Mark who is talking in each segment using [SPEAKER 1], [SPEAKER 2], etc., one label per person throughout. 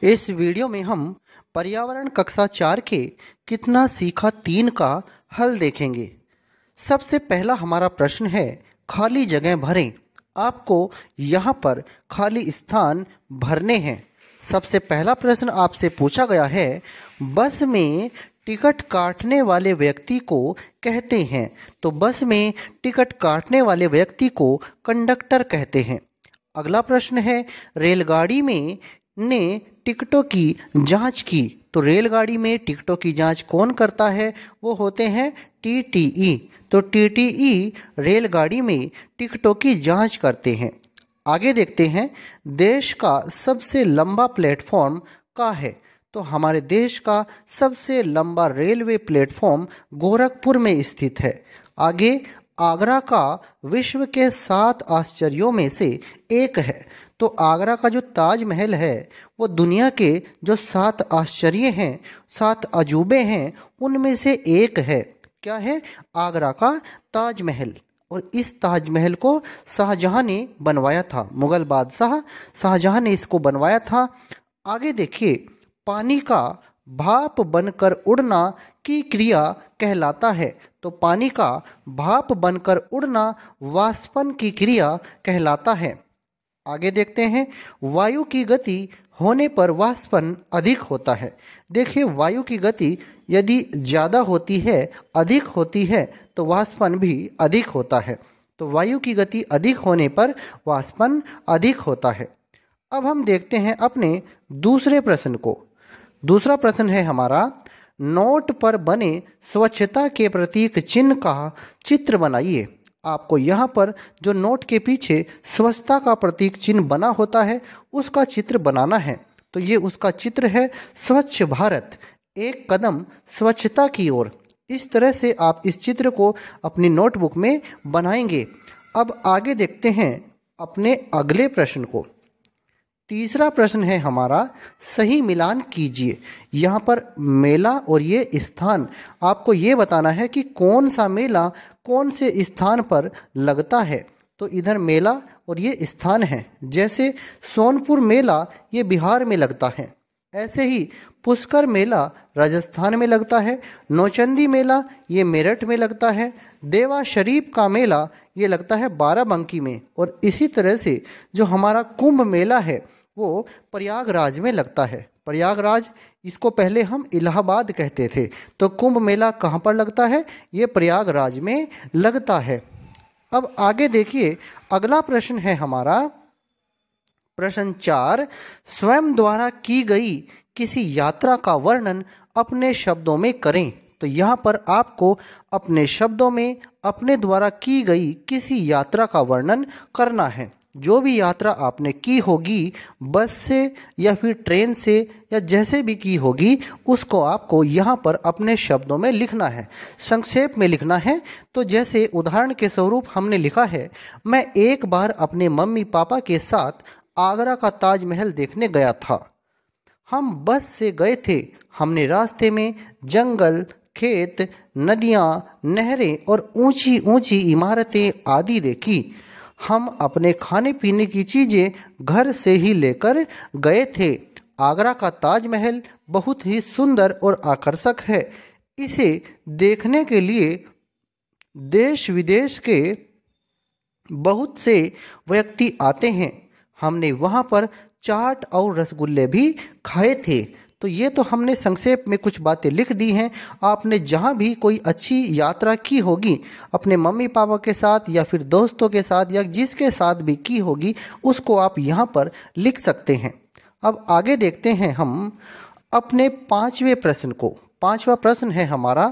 [SPEAKER 1] इस वीडियो में हम पर्यावरण कक्षा 4 के कितना सीखा 3 का हल देखेंगे। सबसे पहला हमारा प्रश्न है, खाली जगह भरें। आपको यहाँ पर खाली स्थान भरने हैं। सबसे पहला प्रश्न आपसे पूछा गया है, बस में टिकट काटने वाले व्यक्ति को कहते हैं। तो बस में टिकट काटने वाले व्यक्ति को कंडक्टर कहते हैं। अगला प्रश्न है, रेलगाड़ी में ने टिकटों की जांच की। तो रेलगाड़ी में टिकटों की जांच कौन करता है? वो होते हैं टीटीई। तो टीटीई रेलगाड़ी में टिकटों की जांच करते हैं। आगे देखते हैं, देश का सबसे लंबा प्लेटफॉर्म कहाँ है? तो हमारे देश का सबसे लंबा रेलवे प्लेटफॉर्म गोरखपुर में स्थित है। आगे, आगरा का विश्व के 7 आश्चर्यों में से एक है। तो आगरा का जो ताजमहल है वो दुनिया के जो 7 आश्चर्य हैं, 7 अजूबे हैं, उनमें से एक है। क्या है? आगरा का ताजमहल। और इस ताजमहल को शाहजहां ने बनवाया था। मुगल बादशाह शाहजहां ने इसको बनवाया था। आगे देखिए, पानी का भाप बनकर उड़ना की क्रिया कहलाता है। तो पानी का भाप बनकर उड़ना वाष्पन की क्रिया कहलाता है। आगे देखते हैं, वायु की गति होने पर वाष्पन अधिक होता है। देखिए, वायु की गति यदि ज़्यादा होती है, अधिक होती है, तो वाष्पन भी अधिक होता है। तो वायु की गति अधिक होने पर वाष्पन अधिक होता है। अब हम देखते हैं अपने दूसरे प्रश्न को। दूसरा प्रश्न है हमारा, नोट पर बने स्वच्छता के प्रतीक चिन्ह का चित्र बनाइए। आपको यहाँ पर जो नोट के पीछे स्वच्छता का प्रतीक चिन्ह बना होता है उसका चित्र बनाना है। तो ये उसका चित्र है, स्वच्छ भारत, एक कदम स्वच्छता की ओर। इस तरह से आप इस चित्र को अपनी नोटबुक में बनाएंगे। अब आगे देखते हैं अपने अगले प्रश्न को। तीसरा प्रश्न है हमारा, सही मिलान कीजिए। यहाँ पर मेला और ये स्थान, आपको ये बताना है कि कौन सा मेला कौन से स्थान पर लगता है। तो इधर मेला और ये स्थान है। जैसे सोनपुर मेला ये बिहार में लगता है, ऐसे ही पुष्कर मेला राजस्थान में लगता है। नौचंदी मेला ये मेरठ में लगता है। देवा शरीफ का मेला ये लगता है बाराबंकी में। और इसी तरह से जो हमारा कुंभ मेला है वो प्रयागराज में लगता है। प्रयागराज, इसको पहले हम इलाहाबाद कहते थे। तो कुंभ मेला कहाँ पर लगता है? ये प्रयागराज में लगता है। अब आगे देखिए, अगला प्रश्न है हमारा प्रश्न 4, स्वयं द्वारा की गई किसी यात्रा का वर्णन अपने शब्दों में करें। तो यहाँ पर आपको अपने शब्दों में अपने द्वारा की गई किसी यात्रा का वर्णन करना है। जो भी यात्रा आपने की होगी, बस से या फिर ट्रेन से या जैसे भी की होगी, उसको आपको यहाँ पर अपने शब्दों में लिखना है, संक्षेप में लिखना है। तो जैसे उदाहरण के स्वरूप हमने लिखा है, मैं एक बार अपने मम्मी पापा के साथ आगरा का ताजमहल देखने गया था। हम बस से गए थे। हमने रास्ते में जंगल, खेत, नदियाँ, नहरें और ऊंची ऊंची इमारतें आदि देखी। हम अपने खाने पीने की चीज़ें घर से ही लेकर गए थे। आगरा का ताजमहल बहुत ही सुंदर और आकर्षक है। इसे देखने के लिए देश विदेश के बहुत से व्यक्ति आते हैं। हमने वहाँ पर चाट और रसगुल्ले भी खाए थे। तो ये तो हमने संक्षेप में कुछ बातें लिख दी हैं। आपने जहाँ भी कोई अच्छी यात्रा की होगी अपने मम्मी पापा के साथ या फिर दोस्तों के साथ या जिसके साथ भी की होगी, उसको आप यहाँ पर लिख सकते हैं। अब आगे देखते हैं हम अपने 5वें प्रश्न को। 5वां प्रश्न है हमारा,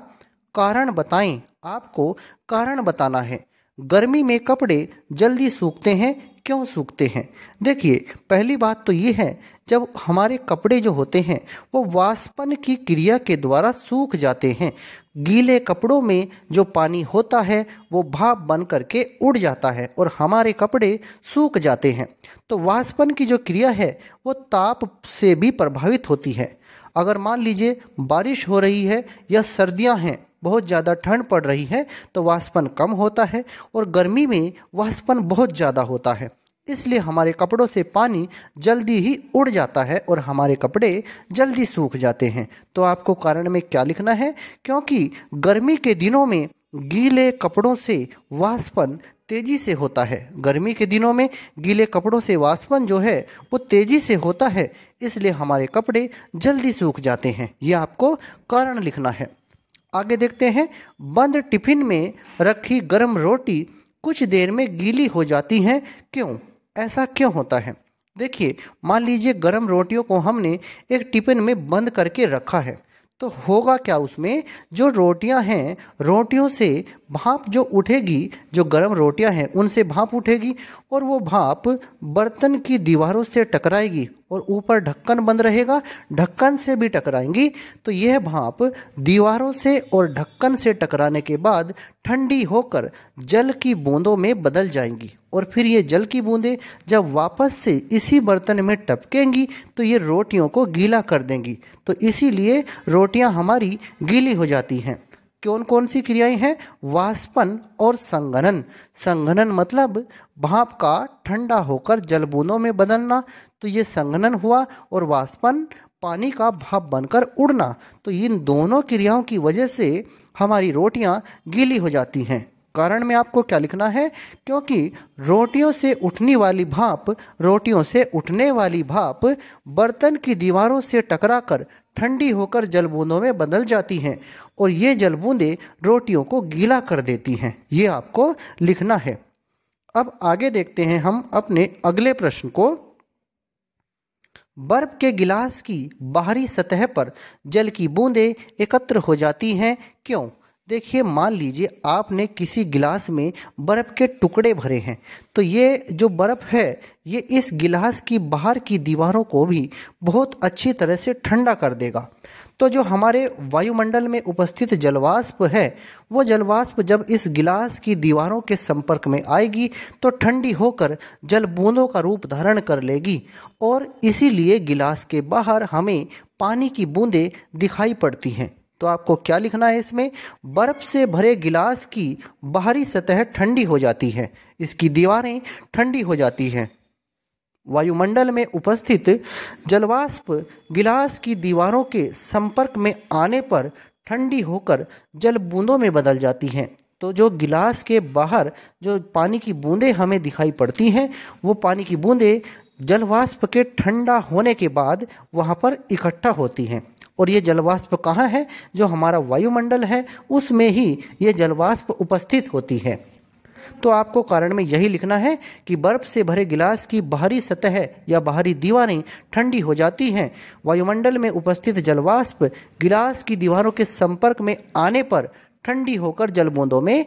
[SPEAKER 1] कारण बताएं। आपको कारण बताना है। गर्मी में कपड़े जल्दी सूखते हैं, क्यों सूखते हैं? देखिए, पहली बात तो ये है, जब हमारे कपड़े जो होते हैं वो वाष्पन की क्रिया के द्वारा सूख जाते हैं। गीले कपड़ों में जो पानी होता है वो भाप बन करके उड़ जाता है और हमारे कपड़े सूख जाते हैं। तो वाष्पन की जो क्रिया है वो ताप से भी प्रभावित होती है। अगर मान लीजिए बारिश हो रही है या सर्दियां हैं, बहुत ज़्यादा ठंड पड़ रही है, तो वाष्पन कम होता है और गर्मी में वाष्पन बहुत ज़्यादा होता है। इसलिए हमारे कपड़ों से पानी जल्दी ही उड़ जाता है और हमारे कपड़े जल्दी सूख जाते हैं। तो आपको कारण में क्या लिखना है? क्योंकि गर्मी के दिनों में गीले कपड़ों से वाष्पन तेजी से होता है। गर्मी के दिनों में गीले कपड़ों से वाष्पन जो है वो तेजी से होता है, इसलिए हमारे कपड़े जल्दी सूख जाते हैं। ये आपको कारण लिखना है। आगे देखते हैं, बंद टिफिन में रखी गर्म रोटी कुछ देर में गीली हो जाती हैं, क्यों? ऐसा क्यों होता है? देखिए, मान लीजिए गर्म रोटियों को हमने एक टिफिन में बंद करके रखा है, तो होगा क्या उसमें? जो रोटियां हैं, रोटियों से भाप जो उठेगी, जो गर्म रोटियां हैं उनसे भाप उठेगी और वो भाप बर्तन की दीवारों से टकराएगी और ऊपर ढक्कन बंद रहेगा, ढक्कन से भी टकराएंगी। तो यह भाप दीवारों से और ढक्कन से टकराने के बाद ठंडी होकर जल की बूंदों में बदल जाएंगी और फिर ये जल की बूंदें जब वापस से इसी बर्तन में टपकेंगी तो ये रोटियों को गीला कर देंगी। तो इसीलिए रोटियां हमारी गीली हो जाती हैं। कौन कौन सी क्रियाएं हैं? वाष्पन और संघनन। संघनन मतलब भाप का ठंडा होकर जल बूंदों में बदलना, तो ये संघनन हुआ। और वाष्पन पानी का भाप बनकर उड़ना। तो इन दोनों क्रियाओं की वजह से हमारी रोटियां गीली हो जाती हैं। कारण में आपको क्या लिखना है? क्योंकि रोटियों से उठने वाली भाप बर्तन की दीवारों से टकराकर ठंडी होकर जल बूंदों में बदल जाती हैं और ये जल बूंदें रोटियों को गीला कर देती हैं। ये आपको लिखना है। अब आगे देखते हैं हम अपने अगले प्रश्न को। बर्फ के गिलास की बाहरी सतह पर जल की बूंदें एकत्र हो जाती हैं, क्यों? देखिए, मान लीजिए आपने किसी गिलास में बर्फ़ के टुकड़े भरे हैं, तो ये जो बर्फ़ है ये इस गिलास की बाहर की दीवारों को भी बहुत अच्छी तरह से ठंडा कर देगा। तो जो हमारे वायुमंडल में उपस्थित जलवाष्प है, वो जलवाष्प जब इस गिलास की दीवारों के संपर्क में आएगी तो ठंडी होकर जल बूंदों का रूप धारण कर लेगी और इसीलिए गिलास के बाहर हमें पानी की बूंदें दिखाई पड़ती हैं। तो आपको क्या लिखना है इसमें? बर्फ से भरे गिलास की बाहरी सतह ठंडी हो जाती है, इसकी दीवारें ठंडी हो जाती हैं। वायुमंडल में उपस्थित जलवाष्प गिलास की दीवारों के संपर्क में आने पर ठंडी होकर जल बूंदों में बदल जाती हैं। तो जो गिलास के बाहर जो पानी की बूंदें हमें दिखाई पड़ती हैं, वो पानी की बूंदें जलवाष्प के ठंडा होने के बाद वहाँ पर इकट्ठा होती हैं। और ये जलवाष्प कहाँ है? जो हमारा वायुमंडल है उसमें ही ये जलवाष्प उपस्थित होती है। तो आपको कारण में यही लिखना है कि बर्फ से भरे गिलास की बाहरी सतह या बाहरी दीवारें ठंडी हो जाती हैं। वायुमंडल में उपस्थित जलवाष्प गिलास की दीवारों के संपर्क में आने पर ठंडी होकर जल बूंदों में